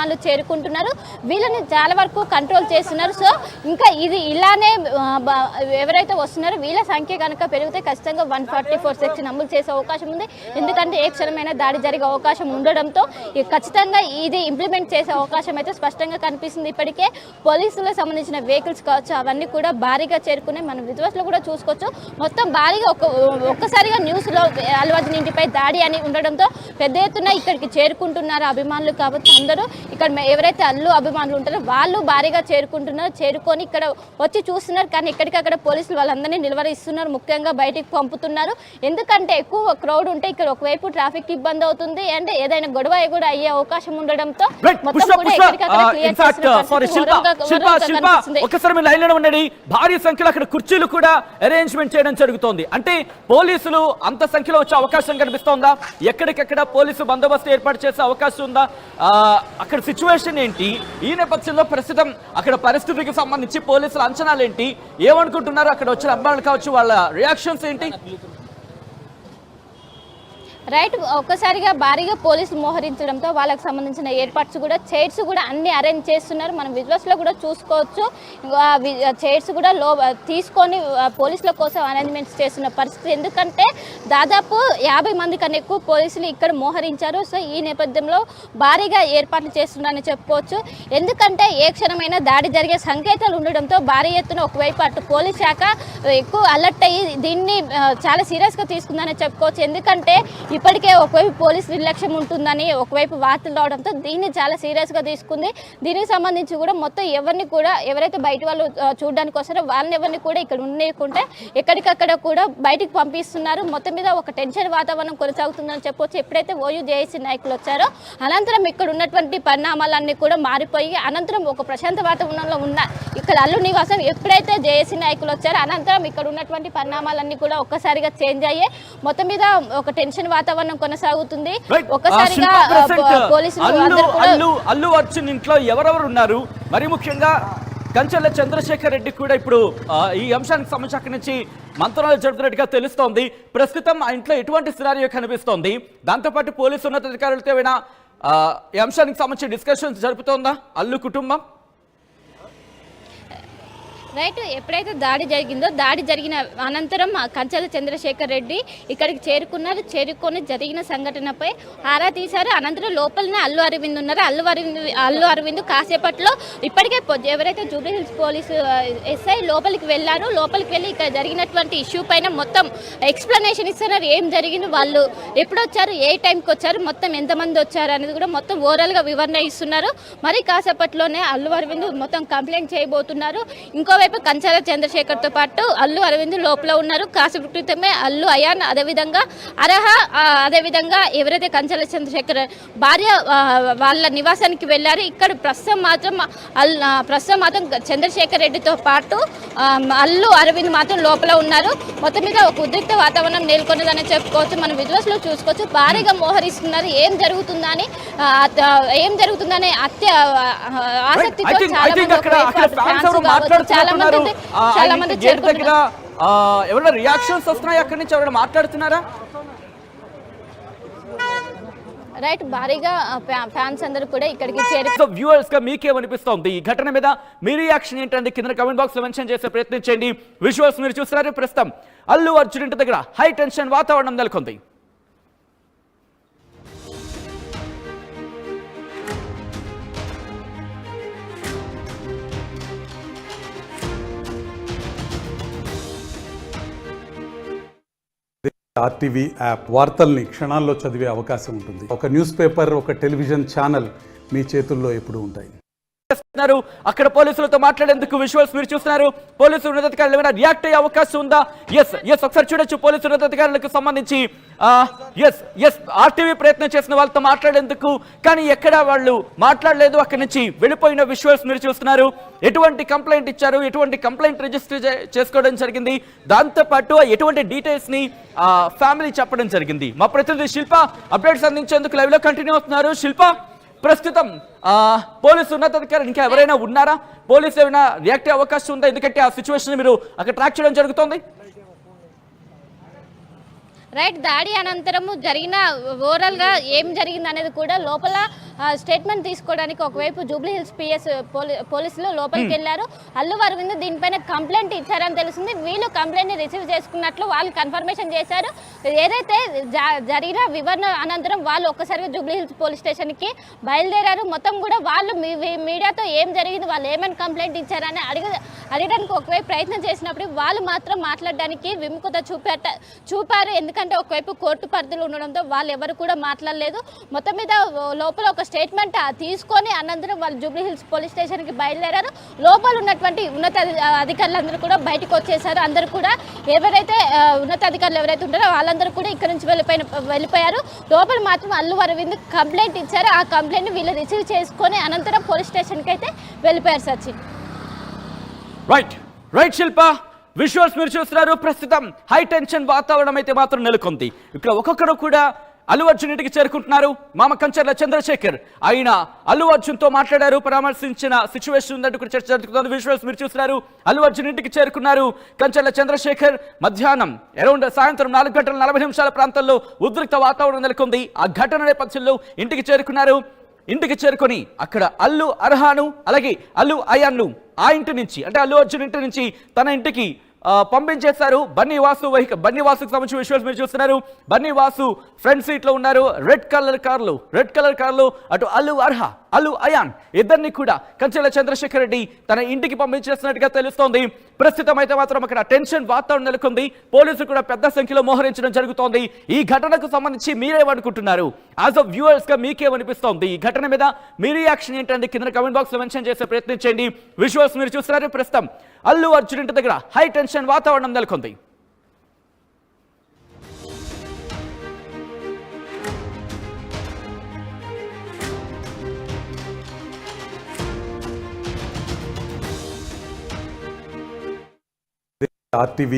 అభిమానులు చేరుకుంటున్నారు. వీళ్ళని చాలా వరకు కంట్రోల్ చేస్తున్నారు. సో ఇంకా ఇది ఇలానే ఎవరైతే వస్తున్నారో వీళ్ళ సంఖ్య కనుక పెరిగితే ఖచ్చితంగా 144 సెక్షన్ అమలు చేసే అవకాశం ఉంది. ఎందుకంటే ఏ క్షణమైన దాడి జరిగే అవకాశం ఉండడంతో ఖచ్చితంగా ఇది ఇంప్లిమెంట్ చేసే అవకాశం అయితే స్పష్టంగా కనిపిస్తుంది. ఇప్పటికే పోలీసులకు సంబంధించిన వెహికల్స్ కావచ్చు అవన్నీ కూడా భారీగా చేరుకుని మనం విజువల్స్లో కూడా చూసుకోవచ్చు. మొత్తం భారీగా ఒక్కసారిగా న్యూస్లో అల్లు అర్జున్ ఇంటిపై దాడి అని ఉండడంతో పెద్ద ఎత్తున ఇక్కడికి చేరుకుంటున్నారు అభిమానులు. కాబట్టి అందరూ ఇక్కడ ఎవరైతే అల్లు అభిమానులు ఉంటారో వాళ్ళు భారీగా చేరుకుంటున్నారు. చేరుకొని ఇక్కడ వచ్చి చూస్తున్నారు. కానీ ఎక్కడికక్కడ పోలీసులు వాళ్ళందరినీ నిలువరిస్తున్నారు. ముఖ్యంగా బయటికి పంపుతున్నారు. ఎందుకంటే ఎక్కువ క్రౌడ్ ఉంటే ఇక్కడ ఒకవైపు ట్రాఫిక్ ఇబ్బంది అవుతుంది అండ్ ఏదైనా గొడవ కూడా అయ్యే అవకాశం ఉండడంతో భారీ సంఖ్యలో అక్కడ కుర్చీలు కూడా అరేంజ్మెంట్ చేయడం జరుగుతోంది. అంటే పోలీసులు అంత సంఖ్యలో వచ్చే అవకాశం కనిపిస్తోందా? ఎక్కడికెక్కడ పోలీసు బందోబస్తు ఏర్పాటు చేసే అవకాశం ఉందా? అక్కడ సిచ్యువేషన్ ఏంటి? ఈ నేపథ్యంలో ప్రస్తుతం అక్కడ పరిస్థితికి సంబంధించి పోలీసుల అంచనాలు ఏంటి? ఏమనుకుంటున్నారు? అక్కడ వచ్చిన అభిమానులు కావచ్చు వాళ్ళ రియాక్షన్స్ ఏంటి? రైట్, ఒక్కసారిగా భారీగా పోలీసులు మోహరించడంతో వాళ్ళకి సంబంధించిన ఏర్పాట్స్ కూడా చైర్స్ కూడా అన్ని అరేంజ్ చేస్తున్నారు. మనం విజువల్స్లో కూడా చూసుకోవచ్చు. చైర్స్ కూడా తీసుకొని పోలీసుల కోసం అరేంజ్మెంట్స్ చేస్తున్న పరిస్థితి. ఎందుకంటే దాదాపు 50 మంది కన్నా ఎక్కువ పోలీసులు ఇక్కడ మోహరించారు. సో ఈ నేపథ్యంలో భారీగా ఏర్పాట్లు చేస్తున్నారని చెప్పుకోవచ్చు. ఎందుకంటే ఏ క్షణమైనా దాడి జరిగే సంకేతాలు ఉండడంతో భారీ ఎత్తున ఒకవైపు అటు పోలీస్ శాఖ ఎక్కువ అలర్ట్ అయ్యి దీన్ని చాలా సీరియస్గా తీసుకుందని చెప్పుకోవచ్చు. ఎందుకంటే ఇప్పటికే ఒకవైపు పోలీస్ నిర్లక్ష్యం ఉంటుందని ఒకవైపు వార్తలు రావడంతో దీన్ని చాలా సీరియస్గా తీసుకుంది. దీనికి సంబంధించి కూడా మొత్తం ఎవరైతే బయట వాళ్ళు చూడడానికి వస్తారో వాళ్ళని ఎవరిని కూడా ఇక్కడ ఉండేయకుంటే ఎక్కడికక్కడ కూడా బయటికి పంపిస్తున్నారు. మొత్తం మీద ఒక టెన్షన్ వాతావరణం కొనసాగుతుందని చెప్పొచ్చు. ఎప్పుడైతే ఓయూ జేఏసీ నాయకులు వచ్చారో అనంతరం ఇక్కడ ఉన్నటువంటి పరిణామాలన్నీ కూడా మారిపోయి అనంతరం ఒక ప్రశాంత వాతావరణంలో ఉన్న ఇక్కడ అల్లు నివాసం ఎప్పుడైతే జేఏసీ నాయకులు వచ్చారో అనంతరం ఇక్కడ ఉన్నటువంటి పరిణామాలన్నీ కూడా ఒక్కసారిగా చేంజ్ అయ్యే మొత్తం మీద ఒక టెన్షన్ వాతావరణం కొనసాగుతుంది. ఒక్కసారిగా అల్లు అర్జున్ ఇంట్లో ఎవరెవరు ఉన్నారు? మరి ముఖ్యంగా కంచెల చంద్రశేఖర్ రెడ్డి కూడా ఇప్పుడు ఈ అంశానికి సంబంధించి అక్కడి నుంచి మంత్రాలు జరుగుతున్నట్టుగా తెలుస్తోంది. ప్రస్తుతం ఆ ఇంట్లో ఎటువంటి సినారియో కనిపిస్తోంది? దాంతోపాటు పోలీసు ఉన్నతాధికారులతో ఏమైనా ఈ అంశానికి సంబంధించి డిస్కషన్స్ జరుపుతోందా అల్లు కుటుంబం? రైట్, ఎప్పుడైతే దాడి జరిగిందో దాడి జరిగిన అనంతరం కంచెల చంద్రశేఖర్ రెడ్డి ఇక్కడికి చేరుకున్నారు. చేరుకొని జరిగిన సంఘటనపై ఆరా తీశారు. అనంతరం లోపలనే అల్లు అరవింద్ ఉన్నారు. అల్లు అరవింద్ కాసేపట్లో ఇప్పటికే ఎవరైతే జూబ్లీ హిల్స్ పోలీసు ఎస్ఐ లోపలికి వెళ్ళారు. లోపలికి వెళ్ళి ఇక్కడ జరిగినటువంటి ఇష్యూ పైన మొత్తం ఎక్స్ప్లెనేషన్ ఇస్తున్నారు. ఏం జరిగింది, వాళ్ళు ఎప్పుడు వచ్చారు, ఏ టైంకి వచ్చారు, మొత్తం ఎంతమంది వచ్చారు అనేది కూడా మొత్తం ఓవరాల్గా వివరణ ఇస్తున్నారు. మరి కాసేపట్లోనే అల్లు అరవింద్ మొత్తం కంప్లైంట్ చేయబోతున్నారు. ఇంకోవైపు కంచెల చంద్రశేఖర్తో పాటు అల్లు అరవింద్ లోపల ఉన్నారు. కాసేపు క్రితమే అల్లు అయాన్ అదేవిధంగా అర్హ అదేవిధంగా ఎవరైతే కంచెల చంద్రశేఖర్ భార్య వాళ్ళ నివాసానికి వెళ్ళారు. ఇక్కడ ప్రస్తుతం మాత్రం చంద్రశేఖర్ రెడ్డితో పాటు అల్లు అరవింద్ మాత్రం లోపల ఉన్నారు. మొత్తం మీద ఒక ఉద్రిక్త వాతావరణం నెలకొన్నదని చెప్పుకోవచ్చు. మనం విజువల్స్లో చూసుకోవచ్చు. భారీగా మోహరిస్తున్నారు. ఏం జరుగుతుందని ఆసక్తితో చాలా మంది ఎవరైనా రియాక్షన్స్ వస్తున్నాయి? అక్కడి నుంచి ఎవరైనా మాట్లాడుతున్నారా? రైట్, భారీగా ఫ్యాన్స్ అందరూ కూడా ఇక్కడికి వ్యూవర్స్ గా మీకేమనిపిస్తోంది? ఈ ఘటన మీద మీ రియాక్షన్ ఏంటంటే కింద కామెంట్ బాక్స్ లో మెన్షన్ చేసే ప్రయత్నం చేయండి. విజువల్స్ మీరు చూస్తున్నారు. ప్రస్తుతం అల్లు అర్జున్ ఇంటి దగ్గర హై టెన్షన్ వాతావరణం నెలకొంది. ఆర్టీవీ యాప్ వార్తల్ని క్షణాల్లో చదివే అవకాశం ఉంటుంది. ఒక న్యూస్ పేపర్, ఒక టెలివిజన్ ఛానల్ మీ చేతుల్లో ఎప్పుడూ ఉంటాయి. అక్కడ పోలీసులతో మాట్లాడేందుకు విజువల్స్ మీరు చూస్తున్నారు. పోలీసు ఉన్నతాధికారులు ఏమైనా రియాక్ట్ అయ్యే అవకాశం ఉందా? ఎస్ ఒకసారి చూడొచ్చు. పోలీసు ఉన్నతాధికారులకు సంబంధించి ఆర్టీవీ ప్రయత్నం చేసిన వాళ్ళతో మాట్లాడేందుకు, కానీ ఎక్కడ వాళ్ళు మాట్లాడలేదు. అక్కడి నుంచి వెళ్ళిపోయిన విజువల్స్ మీరు చూస్తున్నారు. ఎటువంటి కంప్లైంట్ ఇచ్చారు, ఎటువంటి కంప్లైంట్ రిజిస్టర్ చేసుకోవడం జరిగింది, దాంతోపాటు ఎటువంటి డీటెయిల్స్ ని ఫ్యామిలీ చెప్పడం జరిగింది. మా ప్రతినిధి శిల్ప అప్డేట్స్ అందించేందుకు లైవ్ లో కంటిన్యూ అవుతున్నారు. శిల్ప, ప్రస్తుతం పోలీసు ఉన్నతాధికారులు ఇంకా ఎవరైనా ఉన్నారా? పోలీసు ఏమైనా రియాక్ట్ అయ్యే అవకాశం ఉందా? ఎందుకంటే ఆ సిచ్యువేషన్ మీరు అక్కడ ట్రాక్ చేయడం జరుగుతుంది. రైట్, దాడి అనంతరము జరిగిన ఓవరాల్గా ఏం జరిగింది అనేది కూడా లోపల స్టేట్మెంట్ తీసుకోవడానికి ఒకవైపు జూబ్లీ హిల్స్ పిఎస్ పోలీసులు లోపలికి వెళ్ళారు. అల్లు అరవింద్ దీనిపైన కంప్లైంట్ ఇచ్చారని తెలిసింది. వీళ్ళు కంప్లైంట్ని రిసీవ్ చేసుకున్నట్లు వాళ్ళు కన్ఫర్మేషన్ చేశారు. ఏదైతే జరిగిన వివరణ అనంతరం వాళ్ళు ఒక్కసారిగా జూబ్లీ హిల్స్ పోలీస్ స్టేషన్కి బయలుదేరారు. మొత్తం కూడా వాళ్ళు మీడియాతో ఏం జరిగింది, వాళ్ళు ఏమైనా కంప్లైంట్ ఇచ్చారని అడగడానికి ఒకవైపు ప్రయత్నం చేసినప్పుడు వాళ్ళు మాత్రం మాట్లాడడానికి విముఖత చూపారు. ఎందుకంటే ఒకవైపు కోర్టు పరిధులు ఉండడంతో వాళ్ళు ఎవరు కూడా మాట్లాడలేదు. మొత్తం మీద లోపల ఒక స్టేట్మెంట్ తీసుకొని అనంతరం వాళ్ళు జూబ్లీ హిల్స్ పోలీస్ స్టేషన్కి బయలుదేరారు. లోపల ఉన్నటువంటి ఉన్నత అధికారులందరూ కూడా బయటకు వచ్చేసారు. అందరూ కూడా ఎవరైతే ఉన్నతాధికారులు ఎవరైతే ఉంటారో వాళ్ళందరూ కూడా ఇక్కడ నుంచి వెళ్ళిపోయారు. లోపల మాత్రం అల్లు అరవింద్ కంప్లైంట్ ఇచ్చారు. ఆ కంప్లైంట్ వీళ్ళు రిసీవ్ చేసుకొని అనంతరం పోలీస్ స్టేషన్కి అయితే వెళ్ళిపోయారు. సచిన్. రైట్ శిల్ప, విజువల్స్ మీరు చూస్తున్నారు. ప్రస్తుతం హై టెన్షన్ వాతావరణం అయితే మాత్రం నెలకొంది. ఇక్కడ ఒక్కొక్కరు కూడా అల్లు అర్జున్ ఇంటికి చేరుకుంటున్నారు. మామ కంచర్ల చంద్రశేఖర్ ఆయన అల్లు అర్జున్తో మాట్లాడారు, పరామర్శించిన సిచ్యువేషన్ ఉందంటూ కూడా చర్చ జరుగుతుంది. విజువల్స్ మీరు చూస్తున్నారు. అల్లు అర్జున్ ఇంటికి చేరుకున్నారు కంచర్ల చంద్రశేఖర్. మధ్యాహ్నం అరౌండ్ సాయంత్రం 4:40 ప్రాంతంలో ఉద్రిక్త వాతావరణం నెలకొంది. ఆ ఘటన నేపథ్యంలో ఇంటికి చేరుకున్నారు. ఇంటికి చేరుకొని అక్కడ అల్లు అర్హాను అలాగే అల్లు అయాన్ను ఆ ఇంటి నుంచి అంటే అల్లు అర్జున్ ఇంటి నుంచి తన ఇంటికి పంపించేశారు. బన్నీ వాసుకు సంబంధించిన విషయాలు మీరు చూస్తున్నారు. బన్నీ వాసు ఫ్రంట్ సీట్లో ఉన్నారు. రెడ్ కలర్ కార్లు అటు అల్లు అయాన్ ఇద్దరిని కూడా కంచెల చంద్రశేఖర్ రెడ్డి తన ఇంటికి పంపించేసినట్టుగా తెలుస్తోంది. ప్రస్తుతం అయితే మాత్రం అక్కడ టెన్షన్ వాతావరణం నెలకొంది. పోలీసులు కూడా పెద్ద సంఖ్యలో మోహరించడం జరుగుతోంది. ఈ ఘటనకు సంబంధించి మీరేమనుకుంటున్నారు? యాజ్ ఆఫ్ వ్యూవర్స్ గా మీకేమనిపిస్తోంది? ఈ ఘటన మీద మీ రియాక్షన్ ఏంటంటే కింద కమెంట్ బాక్స్ లో మెన్షన్ చేసే ప్రయత్నం చేయండి. విజువల్స్ మీరు చూస్తున్నారు. ప్రస్తుతం అల్లు అర్జున్ ఇంటి దగ్గర హై టెన్షన్ వాతావరణం నెలకొంది. RTV